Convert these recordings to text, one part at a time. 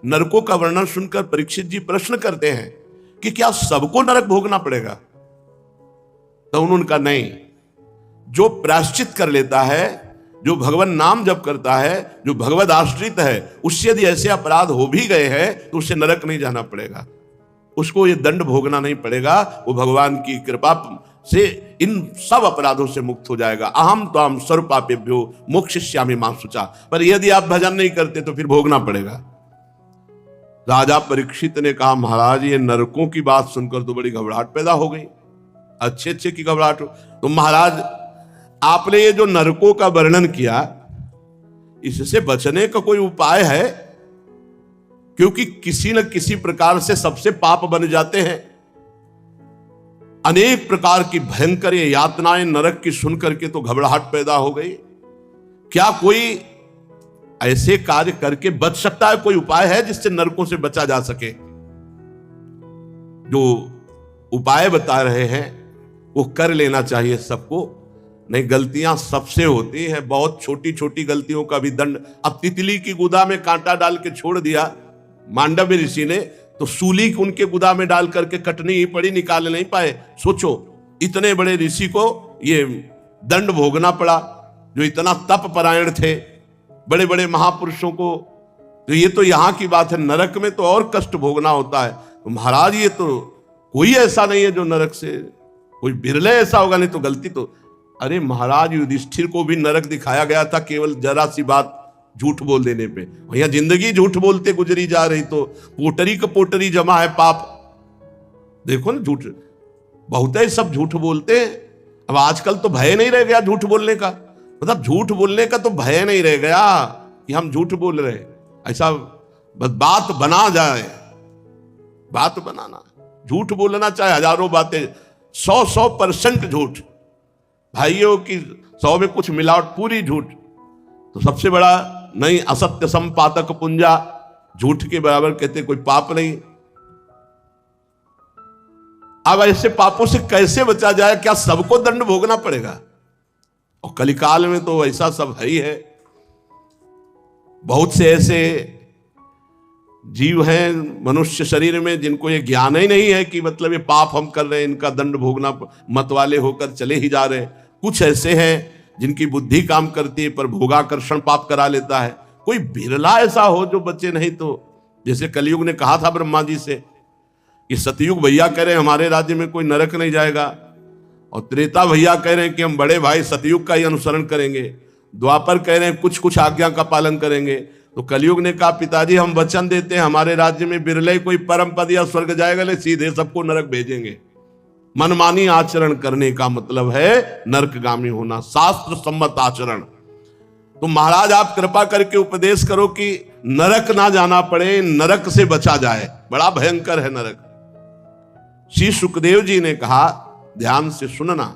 नरकों का वर्णन सुनकर परीक्षित जी प्रश्न करते हैं कि क्या सबको नरक भोगना पड़ेगा? तो उन्होंने कहा नहीं, जो प्रायश्चित कर लेता है, जो भगवान नाम जप करता है, जो भगवद आश्रित है, उससे यदि ऐसे अपराध हो भी गए हैं तो उससे नरक नहीं जाना पड़ेगा, उसको ये दंड भोगना नहीं पड़ेगा। वो भगवान की कृपा से इन सब अपराधों से मुक्त हो जाएगा। अहम त्वाम सर्व पापेभ्यो मोक्षयिष्यामि मा शुचा। पर यदि आप भजन नहीं करते तो फिर भोगना पड़ेगा। राजा परीक्षित ने कहा, महाराज ये नरकों की बात सुनकर तो बड़ी घबराहट पैदा हो गई, अच्छे अच्छे की घबराहट हो। तो महाराज आपने ये जो नरकों का वर्णन किया, इससे बचने का कोई उपाय है? क्योंकि किसी न किसी प्रकार से सबसे पाप बन जाते हैं। अनेक प्रकार की भयंकर यातनाएं नरक की सुनकर के तो घबराहट पैदा हो गई। क्या कोई ऐसे कार्य करके बच सकता है? कोई उपाय है जिससे नरकों से बचा जा सके? जो उपाय बता रहे हैं वो कर लेना चाहिए सबको। नहीं, गलतियां सबसे होती हैं, बहुत छोटी छोटी गलतियों का भी दंड। अब तितली की गुदा में कांटा डाल के छोड़ दिया मांडव्य ऋषि ने, तो सूली उनके गुदा में डाल करके कटनी ही पड़ी, निकाल नहीं पाए। सोचो, इतने बड़े ऋषि को ये दंड भोगना पड़ा, जो इतना तप परायण थे, बड़े बड़े महापुरुषों को। तो ये तो यहां की बात है, नरक में तो और कष्ट भोगना होता है। तो महाराज ये तो कोई ऐसा नहीं है जो नरक से, कोई बिरले ऐसा होगा, नहीं तो गलती तो। अरे महाराज युधिष्ठिर को भी नरक दिखाया गया था केवल जरा सी बात झूठ बोल देने पे। भैया जिंदगी झूठ बोलते गुजरी जा रही, तो पोटरी का पोटरी जमा है पाप। देखो ना, झूठ बहुत है, सब झूठ बोलते हैं। अब आजकल तो भय नहीं रह गया झूठ बोलने का, मतलब झूठ बोलने का तो भय नहीं रह गया कि हम झूठ बोल रहे। ऐसा बस बात बना जाए, बात बनाना, झूठ बोलना चाहे हजारों बातें, 100% झूठ, भाइयों की 100 में कुछ मिलावट, पूरी झूठ। तो सबसे बड़ा नहीं, असत्य संपातक पुंजा, झूठ के बराबर कहते कोई पाप नहीं। अब ऐसे पापों से कैसे बचा जाए? क्या सबको दंड भोगना पड़ेगा? और कलिकाल में तो ऐसा सब है ही है। बहुत से ऐसे जीव हैं मनुष्य शरीर में जिनको ये ज्ञान ही नहीं है कि मतलब ये पाप हम कर रहे हैं, इनका दंड भोगना, मत वाले होकर चले ही जा रहे हैं। कुछ ऐसे हैं जिनकी बुद्धि काम करती है पर भोगाकर्षण पाप करा लेता है। कोई बिरला ऐसा हो जो बचे, नहीं तो जैसे कलयुग ने कहा था ब्रह्मा जी से कि सतयुग भैया कह रहे हैं हमारे राज्य में कोई नरक नहीं जाएगा, और त्रेता भैया कह रहे हैं कि हम बड़े भाई सतयुग का ही अनुसरण करेंगे, द्वापर कह रहे हैं कुछ कुछ आज्ञा का पालन करेंगे। तो कलयुग ने कहा पिताजी हम वचन देते हैं हमारे राज्य में बिरले कोई परम पद या स्वर्ग जाएगा, ले सीधे सबको नरक भेजेंगे। मनमानी आचरण करने का मतलब है नरकगामी होना, शास्त्र सम्मत आचरण। तो महाराज आप कृपा करके उपदेश करो कि नरक ना जाना पड़े, नरक से बचा जाए, बड़ा भयंकर है नरक। श्री सुखदेव जी ने कहा, ध्यान से सुनना,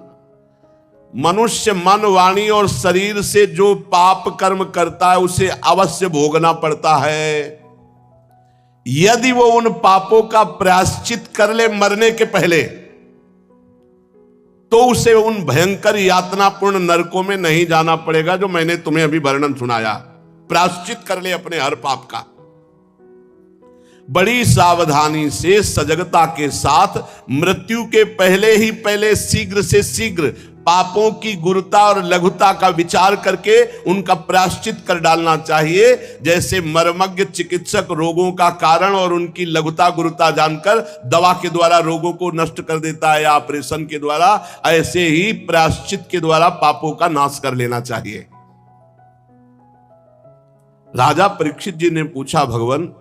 मनुष्य मन, वाणी और शरीर से जो पाप कर्म करता है उसे अवश्य भोगना पड़ता है। यदि वो उन पापों का प्रायश्चित कर ले मरने के पहले, तो उसे उन भयंकर यातनापूर्ण नरकों में नहीं जाना पड़ेगा जो मैंने तुम्हें अभी वर्णन सुनाया। प्रायश्चित कर ले अपने हर पाप का। बड़ी सावधानी से, सजगता के साथ, मृत्यु के पहले ही पहले शीघ्र से शीघ्र पापों की गुरुता और लघुता का विचार करके उनका प्रायश्चित कर डालना चाहिए। जैसे मर्मज्ञ चिकित्सक रोगों का कारण और उनकी लघुता गुरुता जानकर दवा के द्वारा रोगों को नष्ट कर देता है या ऑपरेशन के द्वारा, ऐसे ही प्रायश्चित के द्वारा पापों का नाश कर लेना चाहिए। राजा परीक्षित जी ने पूछा, भगवान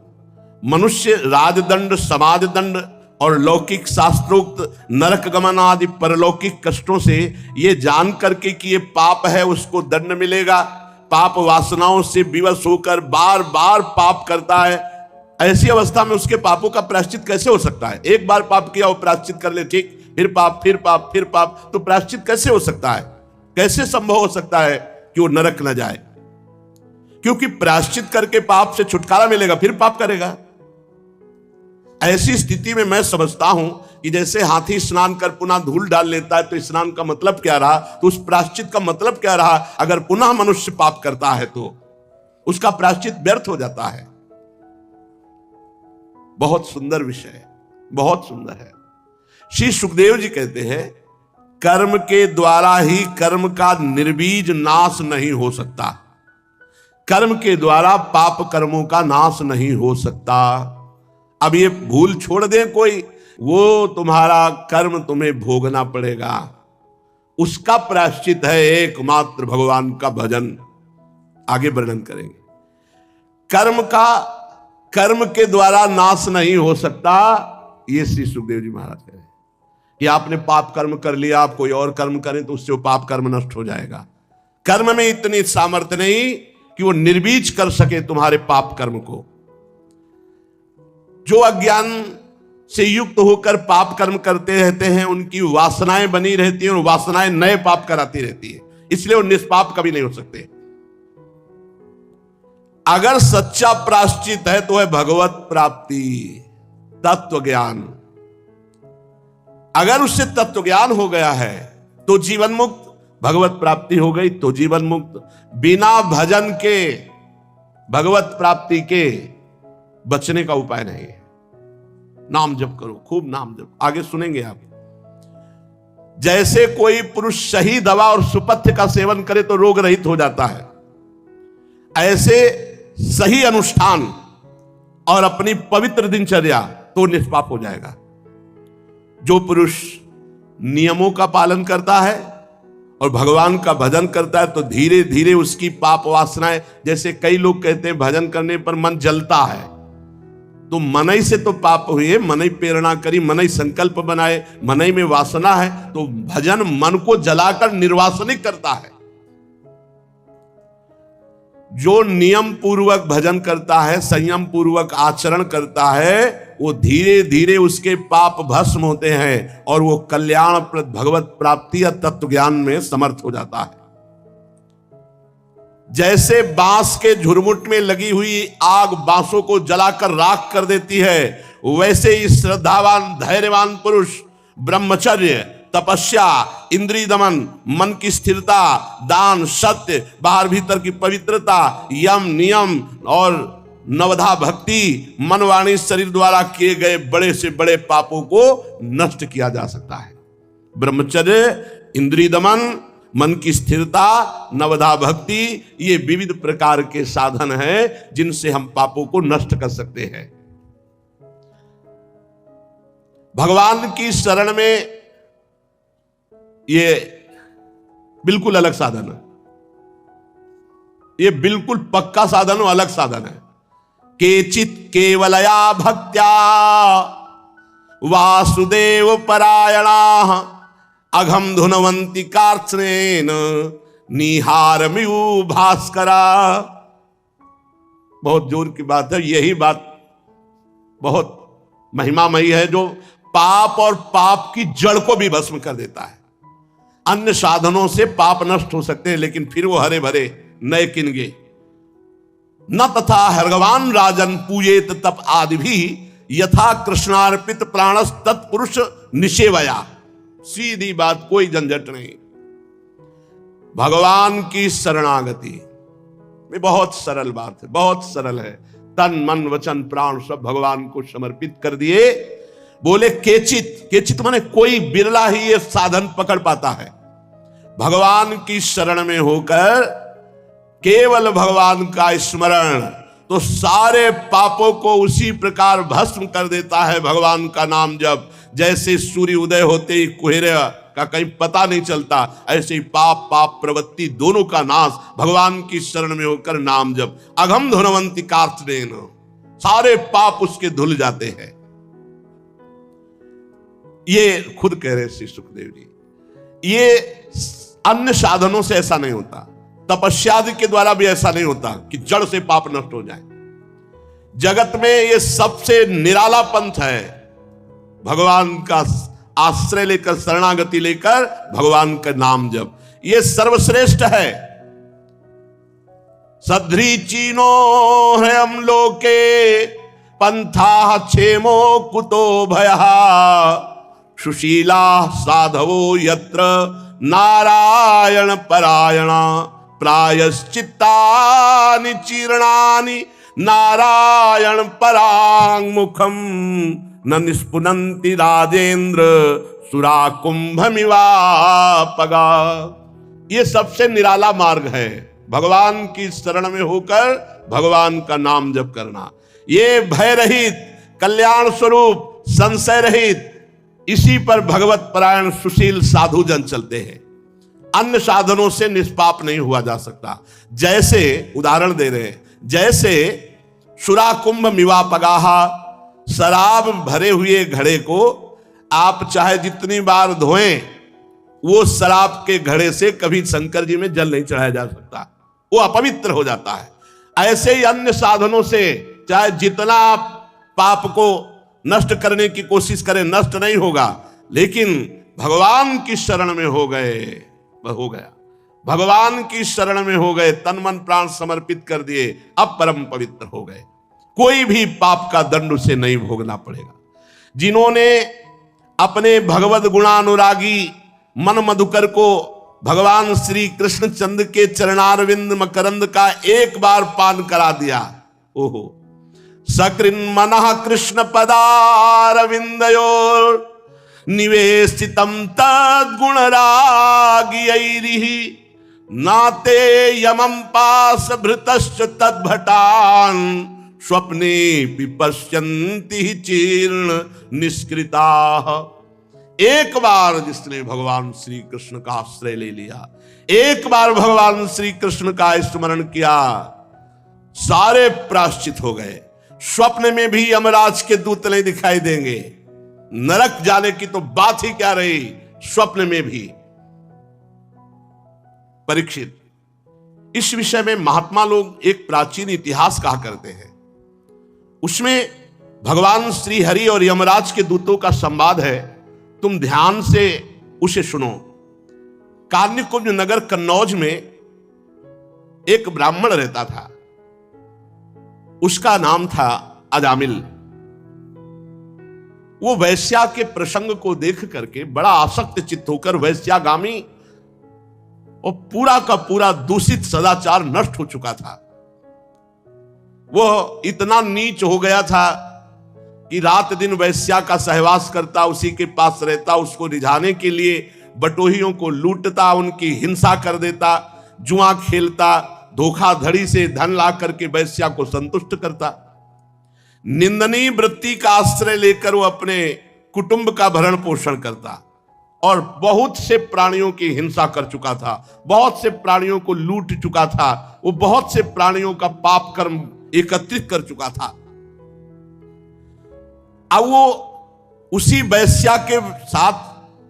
मनुष्य राजदंड, समाज दंड और लौकिक शास्त्रोक्त नरक गमन आदि परलौकिक कष्टों से ये जान करके कि ये पाप है उसको दंड मिलेगा, पाप वासनाओं से विवश होकर बार बार पाप करता है, ऐसी अवस्था में उसके पापों का प्रायश्चित कैसे हो सकता है? एक बार पाप किया वो प्रायश्चित कर ले, ठीक, फिर पाप, फिर पाप, फिर पाप, तो प्रायश्चित कैसे हो सकता है? कैसे संभव हो सकता है कि वो नरक न जाए? क्योंकि प्रायश्चित करके पाप से छुटकारा मिलेगा, फिर पाप करेगा। ऐसी स्थिति में मैं समझता हूं कि जैसे हाथी स्नान कर पुनः धूल डाल लेता है, तो स्नान का मतलब क्या रहा, तो उस प्रायश्चित का मतलब क्या रहा? अगर पुनः मनुष्य पाप करता है तो उसका प्रायश्चित व्यर्थ हो जाता है। बहुत सुंदर विषय है, बहुत सुंदर है। श्री सुखदेव जी कहते हैं कर्म के द्वारा ही कर्म का निर्बीज नाश नहीं हो सकता, कर्म के द्वारा पाप कर्मों का नाश नहीं हो सकता। अब ये भूल छोड़ दें कोई, वो तुम्हारा कर्म तुम्हें भोगना पड़ेगा, उसका प्रायश्चित है एकमात्र भगवान का भजन। आगे वर्णन करेंगे। कर्म के द्वारा नाश नहीं हो सकता, ये श्री सुखदेव जी महाराज कह रहे हैं कि आपने पाप कर्म कर लिया, आप कोई और कर्म करें तो उससे वो पाप कर्म नष्ट हो जाएगा। कर्म में इतनी सामर्थ्य नहीं कि वो निर्बीज कर सके तुम्हारे पाप कर्म को। जो अज्ञान से युक्त होकर पाप कर्म करते रहते हैं उनकी वासनाएं बनी रहती हैं और वासनाएं नए पाप कराती रहती है, इसलिए वो निष्पाप कभी नहीं हो सकते। अगर सच्चा प्रायश्चित है तो है भगवत प्राप्ति, तत्व ज्ञान। अगर उससे तत्व ज्ञान हो गया है तो जीवन मुक्त, भगवत प्राप्ति हो गई तो जीवन मुक्त। बिना भजन के भगवत प्राप्ति के बचने का उपाय नहीं है। नाम जप करो, खूब नाम जप। आगे सुनेंगे आप। जैसे कोई पुरुष सही दवा और सुपथ्य का सेवन करे तो रोग रहित हो जाता है, ऐसे सही अनुष्ठान और अपनी पवित्र दिनचर्या तो निष्पाप हो जाएगा। जो पुरुष नियमों का पालन करता है और भगवान का भजन करता है तो धीरे धीरे उसकी पाप वासनाएं, जैसे कई लोग कहते हैं भजन करने पर मन जलता है, तो मनई से तो पाप हुए, मनई प्रेरणा करी, मनई संकल्प बनाए, मनई में वासना है, तो भजन मन को जलाकर निर्वासनिक करता है। जो नियम पूर्वक भजन करता है, संयम पूर्वक आचरण करता है, वो धीरे धीरे उसके पाप भस्म होते हैं और वो कल्याणप्रद भगवत प्राप्ति या तत्व ज्ञान में समर्थ हो जाता है। जैसे बांस के झुरमुट में लगी हुई आग बांसों को जलाकर राख कर देती है, वैसे ही श्रद्धावान धैर्यवान पुरुष ब्रह्मचर्य, तपस्या, इंद्रिय दमन, मन की स्थिरता, दान, सत्य, बाहर भीतर की पवित्रता, यम नियम और नवधा भक्ति, मन वाणी शरीर द्वारा किए गए बड़े से बड़े पापों को नष्ट किया जा सकता है। ब्रह्मचर्य, इंद्रिय दमन, मन की स्थिरता, नवधा भक्ति, ये विविध प्रकार के साधन हैं जिनसे हम पापों को नष्ट कर सकते हैं। भगवान की शरण में ये बिल्कुल अलग साधन है, ये बिल्कुल पक्का साधन और अलग साधन है। केचित केवलया भक्त्या वासुदेव परायणा अघम धुनवंती कार्त्स्नेन निहारमियु भास्करा। बहुत जोर की बात है, यही बात बहुत महिमामयी है जो पाप और पाप की जड़ को भी भस्म कर देता है। अन्य साधनों से पाप नष्ट हो सकते हैं लेकिन फिर वो हरे भरे नए किनगे। न तथा हर्गवान राजन पूजेत तप आदि भी यथा कृष्णार्पित प्राणस तत्पुरुष निषेवया। सीधी बात, कोई झंझट नहीं। भगवान की शरणागति ये बहुत सरल बात है, बहुत सरल है। तन मन वचन प्राण सब भगवान को समर्पित कर दिए। बोले केचित, केचित माने कोई बिरला ही ये साधन पकड़ पाता है। भगवान की शरण में होकर केवल भगवान का स्मरण तो सारे पापों को उसी प्रकार भस्म कर देता है। भगवान का नाम जब, जैसे सूर्य उदय होते ही कुहेरे का कहीं पता नहीं चलता, ऐसे ही पाप प्रवृत्ति दोनों का नाश भगवान की शरण में होकर नाम जब। अघम धुनवंती कार्त्स्नेन, सारे पाप उसके धुल जाते हैं। ये खुद कह रहे श्री सुखदेव जी। ये अन्य साधनों से ऐसा नहीं होता, तपस्यादि के द्वारा भी ऐसा नहीं होता कि जड़ से पाप नष्ट हो जाए। जगत में ये सबसे निराला पंथ है, भगवान का आश्रय लेकर, शरणागति लेकर भगवान का नाम जप, ये सर्वश्रेष्ठ है। सध्री चीनो है हम लोके पंथा क्षेमो कुतो भयः सुशीला साधवो यत्र नारायण परायणा प्रायश्चित्तानि चीर्णानि नारायण परांग मुखम न निष्पुनंति राजेंद्र सुरा कुंभमिवापगा। ये सबसे निराला मार्ग है, भगवान की शरण में होकर भगवान का नाम जप करना। ये भय रहित, कल्याण स्वरूप, संशय रहित, इसी पर भगवत परायण सुशील साधु जन चलते हैं। अन्य साधनों से निष्पाप नहीं हुआ जा सकता। जैसे उदाहरण दे रहे हैं, जैसे सुरा कुंभ मिवापगाहा, शराब भरे हुए घड़े को आप चाहे जितनी बार धोएं, वो शराब के घड़े से कभी शंकर जी में जल नहीं चढ़ाया जा सकता, वो अपवित्र हो जाता है। ऐसे ही अन्य साधनों से चाहे जितना आप पाप को नष्ट करने की कोशिश करें, नष्ट नहीं होगा। लेकिन भगवान की शरण में हो गए, हो गया, भगवान की शरण में हो गए, तन मन प्राण समर्पित कर दिए, अब परम पवित्र हो गए। कोई भी पाप का दंड उसे नहीं भोगना पड़ेगा। जिन्होंने अपने भगवत गुणानुरागी मन मधुकर को भगवान श्री कृष्ण चंद्र के चरणारविंद मकरंद का एक बार पान करा दिया, ओहो, सकृन मनः कृष्ण पदारविंदयोर निवेशितम तद्गुण रागियैरिहि नाते यमं पास भृतश्च तद्भटान स्वप्ने विपश्यन्ति चीर्ण निष्कृताः। एक बार जिसने भगवान श्री कृष्ण का आश्रय ले लिया, एक बार भगवान श्री कृष्ण का स्मरण किया, सारे प्रायश्चित हो गए। स्वप्न में भी यमराज के दूत नहीं दिखाई देंगे, नरक जाने की तो बात ही क्या रही, स्वप्न में भी। परीक्षित, इस विषय में महात्मा लोग एक प्राचीन इतिहास कहा करते हैं। उसमें भगवान श्री हरि और यमराज के दूतों का संवाद है, तुम ध्यान से उसे सुनो। कान्यकुब्ज नगर कन्नौज में एक ब्राह्मण रहता था, उसका नाम था अजामिल। वो वैश्या के प्रसंग को देख करके बड़ा आसक्त चित्त होकर वैश्यागामी और पूरा का पूरा दूषित सदाचार नष्ट हो चुका था। वो इतना नीच हो गया था कि रात दिन वैश्या का सहवास करता, उसी के पास रहता, उसको रिझाने के लिए बटोहियों को लूटता, उनकी हिंसा कर देता, जुआ खेलता, धोखाधड़ी से धन ला करके वैश्या को संतुष्ट करता। निंदनीय वृत्ति का आश्रय लेकर वो अपने कुटुंब का भरण पोषण करता और बहुत से प्राणियों की हिंसा कर चुका था, बहुत से प्राणियों को लूट चुका था, वो बहुत से प्राणियों का पाप कर्म एकत्रित कर चुका था। अब वो उसी वैश्या के साथ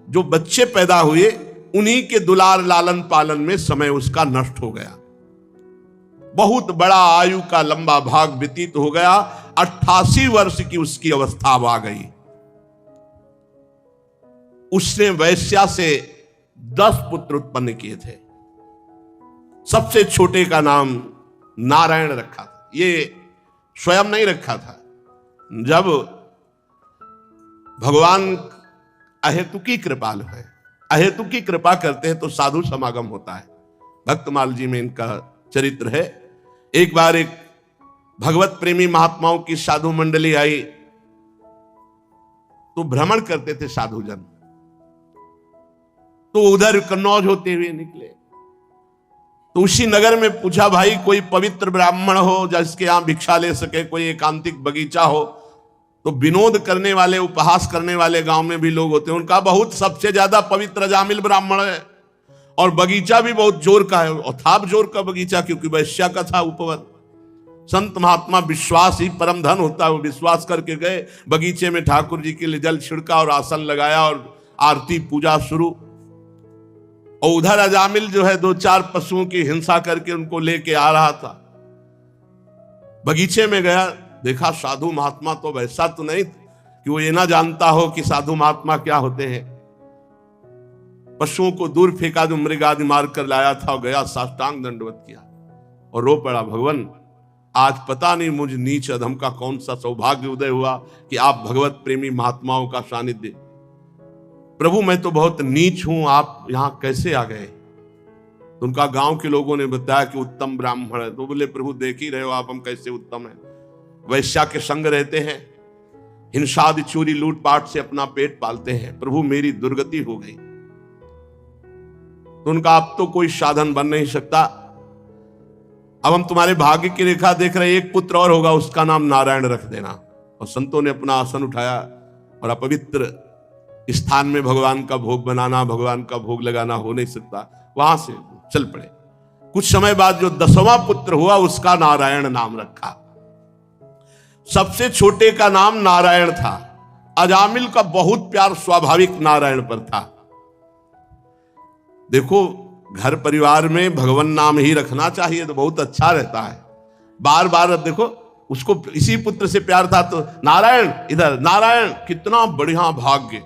जो बच्चे पैदा हुए, उन्हीं के दुलार लालन पालन में समय उसका नष्ट हो गया। बहुत बड़ा आयु का लंबा भाग व्यतीत हो गया। 88 वर्ष की उसकी अवस्था अब आ गई। उसने वैश्या से 10 पुत्र उत्पन्न किए थे। सबसे छोटे का नाम नारायण रखा था। ये स्वयं नहीं रखा था, जब भगवान अहेतुकी कृपालु है, अहेतुकी कृपा करते हैं तो साधु समागम होता है। भक्तमाल जी में इनका चरित्र है। एक बार एक भगवत प्रेमी महात्माओं की साधु मंडली आई, तो भ्रमण करते थे साधुजन, तो उधर कन्नौज होते हुए निकले। तो उसी नगर में पूछा, भाई कोई पवित्र ब्राह्मण हो जिसके यहां भिक्षा ले सके, कोई एकांतिक बगीचा हो। तो विनोद करने वाले, उपहास करने वाले गांव में भी लोग होते हैं। उनका बहुत सबसे ज्यादा पवित्र अजामिल ब्राह्मण है और बगीचा भी बहुत जोर का है, और था जोर का बगीचा, क्योंकि वैश्या का था उपवन। संत महात्मा विश्वास ही परम धन होता है। वो विश्वास करके गए, बगीचे में ठाकुर जी के लिए जल छिड़का और आसन लगाया और आरती पूजा शुरू। और उधर अजामिल जो है 2-4 पशुओं की हिंसा करके उनको लेके आ रहा था। बगीचे में गया, देखा साधु महात्मा तो वैसा तो नहीं कि वो ये ना जानता हो कि साधु महात्मा क्या होते हैं। पशुओं को दूर फेंका, जो मृग आदि मार कर लाया था, और गया साष्टांग दंडवत किया और रो पड़ा, भगवान आज पता नहीं मुझ नीच अधम का कौन सा सौभाग्य उदय हुआ कि आप भगवत प्रेमी महात्माओं का सानिध्य। प्रभु मैं तो बहुत नीच हूं, आप यहां कैसे आ गए? तो उनका गांव के लोगों ने बताया कि उत्तम ब्राह्मण है। तो बोले प्रभु देख ही रहे हो आप, हम कैसे उत्तम हैं, वैश्या के संग रहते हैं, हिंसादि चोरी लूटपाट से अपना पेट पालते हैं, प्रभु मेरी दुर्गति हो गई। तो उनका अब तो कोई साधन बन नहीं सकता, अब हम तुम्हारे भाग्य की रेखा देख रहे, एक पुत्र और होगा, उसका नाम नारायण रख देना। और संतों ने अपना आसन उठाया और अपवित्र स्थान में भगवान का भोग बनाना, भगवान का भोग लगाना हो नहीं सकता, वहां से चल पड़े। कुछ समय बाद जो 10वां पुत्र हुआ उसका नारायण नाम रखा। सबसे छोटे का नाम नारायण था। अजामिल का बहुत प्यार स्वाभाविक नारायण पर था। देखो घर परिवार में भगवान नाम ही रखना चाहिए तो बहुत अच्छा रहता है। बार बार अब देखो उसको इसी पुत्र से प्यार था तो नारायण, इधर नारायण, कितना बढ़िया भाग्य।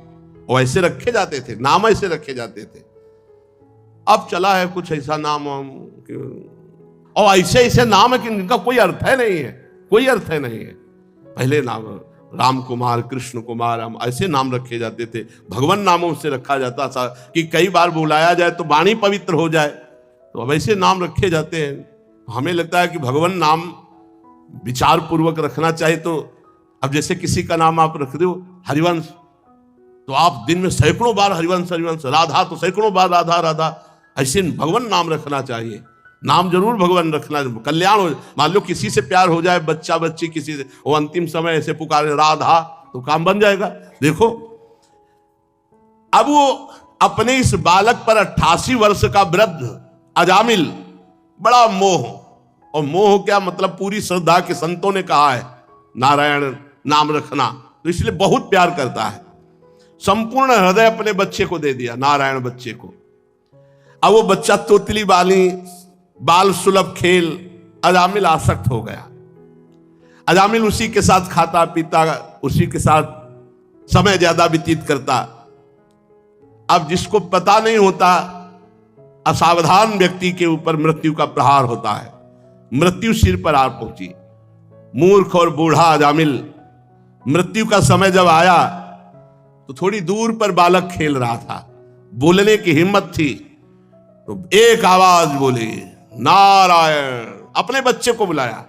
और ऐसे रखे जाते थे, नाम ऐसे रखे जाते थे। अब चला है कुछ ऐसा नाम और ऐसे ऐसे नाम है कि इनका कोई अर्थ है नहीं है, कोई अर्थ है नहीं है। पहले नाम राम कुमार, कृष्ण कुमार, हम ऐसे नाम रखे जाते थे। भगवान नामों से रखा जाता था कि कई बार बुलाया जाए तो वाणी पवित्र हो जाए, तो अब ऐसे नाम रखे जाते हैं। हमें लगता है कि भगवान नाम विचार पूर्वक रखना चाहिए। तो अब जैसे किसी का नाम आप रख दो हरिवंश, तो आप दिन में सैकड़ों बार हरिवंश हरिवंश, राधा तो सैकड़ों बार राधा राधा, ऐसे भगवान नाम रखना चाहिए। नाम जरूर भगवान रखना, कल्याण हो। मान लो किसी से प्यार हो जाए, बच्चा बच्ची किसी से, वो अंतिम समय ऐसे पुकारे राधा, तो काम बन जाएगा। देखो अब वो अपने इस बालक पर 88 वर्ष का वृद्ध अजामिल, बड़ा मोह, और मोह क्या मतलब पूरी श्रद्धा के संतों ने कहा है नारायण नाम रखना, तो इसलिए बहुत प्यार करता है। संपूर्ण हृदय अपने बच्चे को दे दिया, नारायण बच्चे को। अब वो बच्चा तोतली बाली, बाल सुलभ खेल, अजामिल आसक्त हो गया। अजामिल उसी के साथ खाता पीता, उसी के साथ समय ज्यादा व्यतीत करता। अब जिसको पता नहीं होता, असावधान व्यक्ति के ऊपर मृत्यु का प्रहार होता है, मृत्यु सिर पर आ पहुंची। मूर्ख और बूढ़ा अजामिल, मृत्यु का समय जब आया तो थोड़ी दूर पर बालक खेल रहा था, बोलने की हिम्मत थी तो एक आवाज बोली नारायण, अपने बच्चे को बुलाया।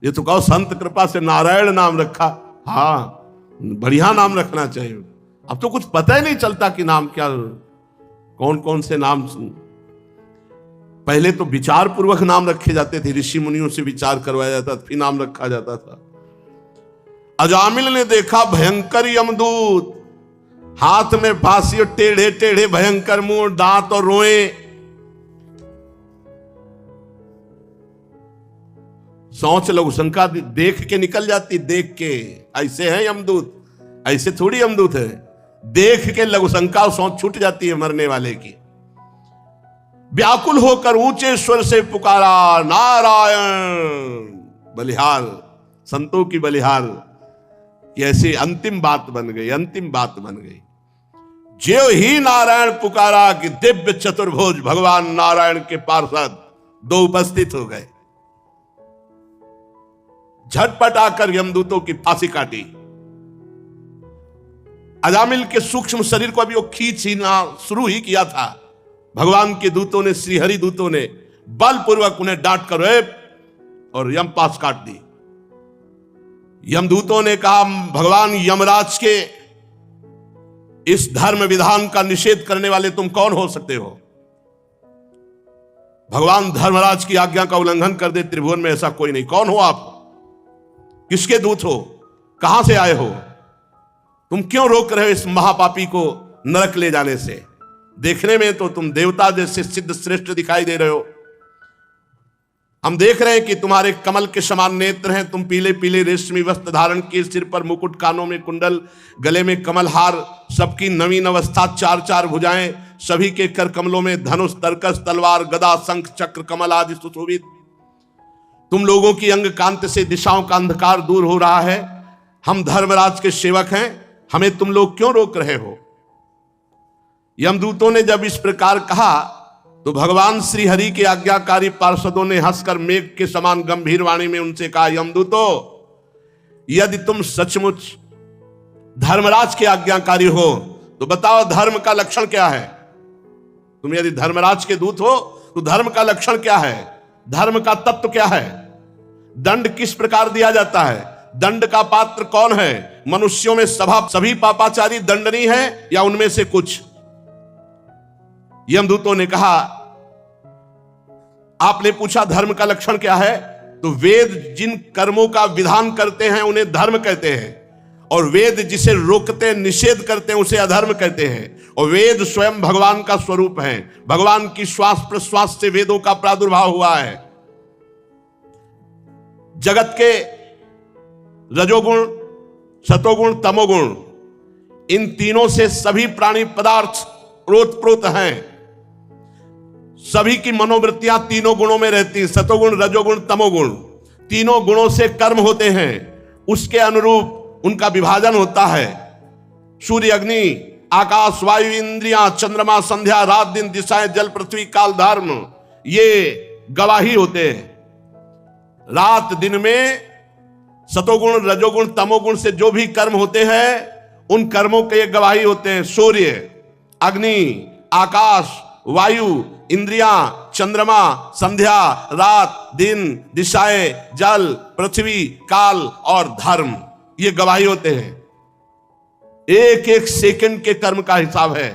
ये तो कहो संत कृपा से नारायण नाम रखा, हाँ बढ़िया नाम रखना चाहिए। अब तो कुछ पता ही नहीं चलता कि नाम क्या, कौन कौन से नाम। पहले तो विचार पूर्वक नाम रखे जाते थे, ऋषि मुनियों से विचार करवाया जाता फिर नाम रखा जाता था। अजामिल ने देखा भयंकर यमदूत, हाथ में फांसी और टेढ़े टेढ़े भयंकर मुंह, दांत और रोए। सोच लो, शंका देख के निकल जाती, देख के ऐसे है यमदूत, ऐसे थोड़ी यमदूत है। देख के लघु शंका सोच छूट जाती है मरने वाले की। व्याकुल होकर ऊंचे स्वर से पुकारा नारायण। बलिहार, संतों की बलिहार, कि ऐसी अंतिम बात बन गई, अंतिम बात बन गई। जो ही नारायण पुकारा कि दिव्य चतुर्भुज भगवान नारायण के पार्षद दो उपस्थित हो गए। झटपट आकर यमदूतों की फांसी काटी। अजामिल के सूक्ष्म शरीर को अभी वो खींचना शुरू ही किया था, भगवान के दूतों ने, श्रीहरि दूतों ने बलपूर्वक उन्हें डांट कर और यम पास काट दी। यमदूतों ने कहा भगवान यमराज के इस धर्म विधान का निषेध करने वाले तुम कौन हो सकते हो? भगवान धर्मराज की आज्ञा का उल्लंघन कर दे, त्रिभुवन में ऐसा कोई नहीं। कौन हो आप? किसके दूत हो? कहां से आए हो? तुम क्यों रोक रहे हो इस महापापी को नरक ले जाने से? देखने में तो तुम देवता जैसे सिद्ध श्रेष्ठ दिखाई दे रहे हो। हम देख रहे हैं कि तुम्हारे कमल के समान नेत्र हैं, तुम पीले पीले रेशमी वस्त्र धारण किए, सिर पर मुकुट, कानों में कुंडल, गले में कमल हार, सबकी नवीन अवस्था, चार चार भुजाएं, सभी के कर कमलों में धनुष, तरकस, तलवार, गदा, शंख, चक्र, कमल आदि सुशोभित। तुम लोगों की अंग कांति से दिशाओं का अंधकार दूर हो रहा है। हम धर्मराज के सेवक हैं, हमें तुम लोग क्यों रोक रहे हो? यमदूतों ने जब इस प्रकार कहा तो भगवान श्री हरि के आज्ञाकारी पार्षदों ने हंसकर मेघ के समान गंभीर वाणी में उनसे कहा, यमदूतों, यदि तुम सचमुच धर्मराज के आज्ञाकारी हो तो बताओ धर्म का लक्षण क्या है? तुम यदि धर्मराज के दूत हो तो धर्म का लक्षण क्या है, धर्म का तत्व क्या है, दंड किस प्रकार दिया जाता है, दंड का पात्र कौन है, मनुष्यों में सभी पापाचारी दंडनीय है या उनमें से कुछ। यमदूतों ने कहा, आपने पूछा धर्म का लक्षण क्या है, तो वेद जिन कर्मों का विधान करते हैं उन्हें धर्म कहते हैं, और वेद जिसे रोकते निषेध करते हैं उसे अधर्म कहते हैं। और वेद स्वयं भगवान का स्वरूप है, भगवान की श्वास प्रश्वास से वेदों का प्रादुर्भाव हुआ है। जगत के रजोगुण, सतोगुण, तमोगुण, इन तीनों से सभी प्राणी पदार्थ ओतप्रोत हैं। सभी की मनोवृत्तियां तीनों गुणों में रहती हैं, सतोगुण, रजोगुण, तमोगुण। तीनों गुणों से कर्म होते हैं, उसके अनुरूप उनका विभाजन होता है। सूर्य, अग्नि, आकाश, वायु, इंद्रियां, चंद्रमा, संध्या, रात, दिन, दिशाएं, जल, पृथ्वी, काल, धर्म, ये गवाही होते हैं। रात दिन में सतोगुण, रजोगुण, तमोगुण से जो भी कर्म होते हैं उन कर्मों के गवाही होते हैं। सूर्य, अग्नि, आकाश, वायु, इंद्रियां, चंद्रमा, संध्या, रात, दिन, दिशाएं, जल, पृथ्वी, काल और धर्म, ये गवाही होते हैं। एक एक सेकंड के कर्म का हिसाब है।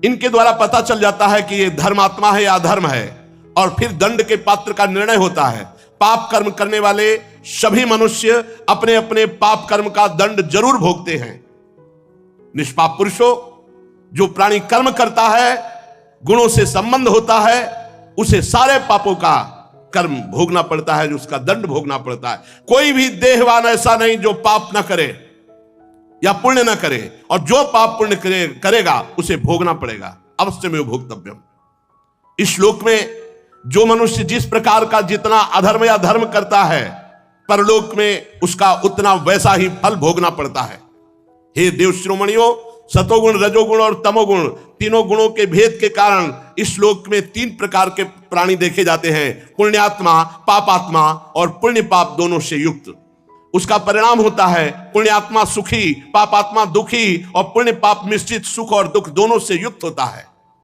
इनके द्वारा पता चल जाता है कि ये धर्मात्मा है या अधर्म है, और फिर दंड के पात्र का निर्णय होता है। पाप कर्म करने वाले सभी मनुष्य अपने अपने पाप कर्म का दंड जरूर भोगते हैं। निष्पाप पुरुषों, जो प्राणी कर्म करता है, गुणों से संबंध होता है, उसे सारे पापों का कर्म भोगना पड़ता है, उसका दंड भोगना पड़ता है। कोई भी देहवान ऐसा नहीं जो पाप ना करे या पुण्य ना करे, और जो पाप पुण्य करेगा उसे भोगना पड़ेगा, अवश्य में भोक्तव्यम। इस श्लोक में जो मनुष्य जिस प्रकार का जितना अधर्म या धर्म करता है, परलोक में उसका उतना वैसा ही फल भोगना पड़ता है। हे देव श्रोमणियों, सतोगुण, रजोगुण और तमोगुण, तीनों गुणों के भेद के कारण इस श्लोक में 3 प्रकार के प्राणी देखे जाते हैं, पुण्यात्मा, पापात्मा और पुण्य पाप दोनों से युक्त। उसका परिणाम होता है पुण्यात्मा सुखी, पापात्मा दुखी, और पुण्य पाप मिश्रित सुख और दुख दोनों से युक्त होता है।